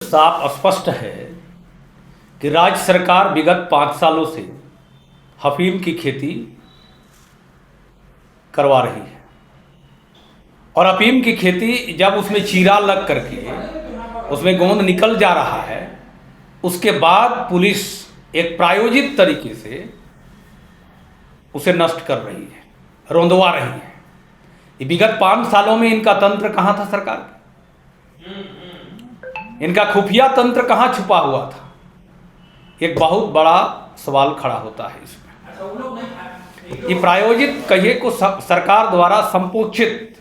साफ स्पष्ट है कि राज्य सरकार विगत 5 सालों से अफीम की खेती करवा रही है और अफीम की खेती जब उसमें चीरा लग करके उसमें गोंद निकल जा रहा है, उसके बाद पुलिस एक प्रायोजित तरीके से उसे नष्ट कर रही है, रौंदवा रही है। ये विगत 5 सालों में इनका तंत्र कहाँ था सरकार का? इनका खुफिया तंत्र कहाँ छुपा हुआ था? एक बहुत बड़ा सवाल खड़ा होता है इसमें। ये प्रायोजित कहिए को सरकार द्वारा संपोषित,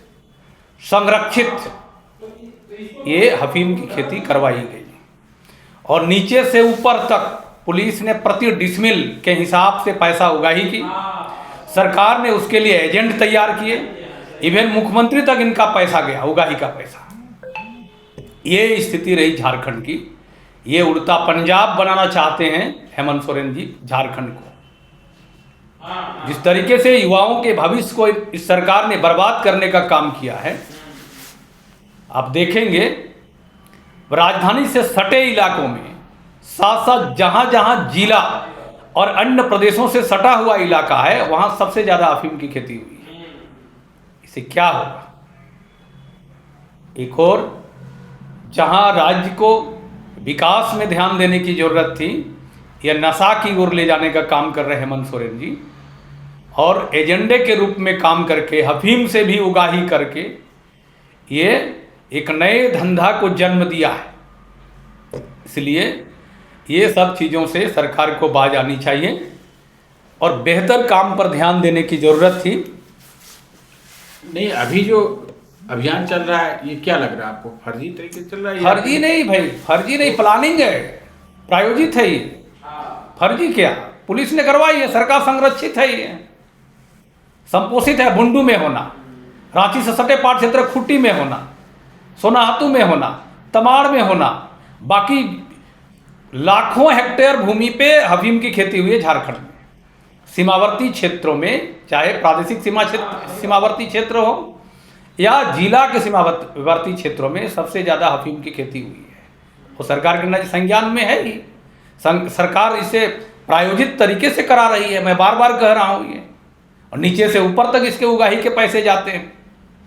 संरक्षित ये अफीम की खेती करवाई गई और नीचे से ऊपर तक पुलिस ने प्रति डिसमिल के हिसाब से पैसा उगाही की। सरकार ने उसके लिए एजेंट तैयार किए, इवन मुख्यमंत्री तक इनका पैसा गया, उगाही का पैसा। ये स्थिति रही झारखंड की। ये उड़ता पंजाब बनाना चाहते हैं हेमंत सोरेन जी झारखंड को। जिस तरीके से युवाओं के भविष्य को इस सरकार ने बर्बाद करने का काम किया है, आप देखेंगे राजधानी से सटे इलाकों में साथ साथ जहां जहां जिला और अन्य प्रदेशों से सटा हुआ इलाका है, वहां सबसे ज्यादा अफीम की खेती हुई है। इससे क्या होगा? एक और जहां राज्य को विकास में ध्यान देने की जरूरत थी, यह नशा की ओर ले जाने का काम कर रहे हेमंत सोरेन जी और एजेंडे के रूप में काम करके अफीम से भी उगाही करके ये एक नए धंधा को जन्म दिया है। इसलिए ये सब चीज़ों से सरकार को बाज आनी चाहिए और बेहतर काम पर ध्यान देने की ज़रूरत थी। नहीं, अभी जो अभियान चल रहा है ये क्या लग रहा है आपको? फर्जी तरीके से चल रहा है? फर्जी नहीं भाई, फर्जी नहीं, प्लानिंग है, प्रायोजित है ये। फर्जी क्या? पुलिस ने करवाई है, सरकार संरक्षित है, ये संपोषित है। बुंडू में होना, रांची से सटे पाट क्षेत्र खूंटी में होना, सोनाहातू में होना, तमाड़ में होना, बाकी लाखों हेक्टेयर भूमि पे अफीम की खेती हुई है झारखंड में। सीमावर्ती क्षेत्रों में, चाहे प्रादेशिक सीमावर्ती क्षेत्र हो या जिला के सीमावर्ती क्षेत्रों में सबसे ज़्यादा अफीम की खेती हुई है। वो सरकार के संज्ञान में है ही। सरकार इसे प्रायोजित तरीके से करा रही है, मैं बार बार कह रहा हूँ ये। और नीचे से ऊपर तक इसके उगाही के पैसे जाते हैं।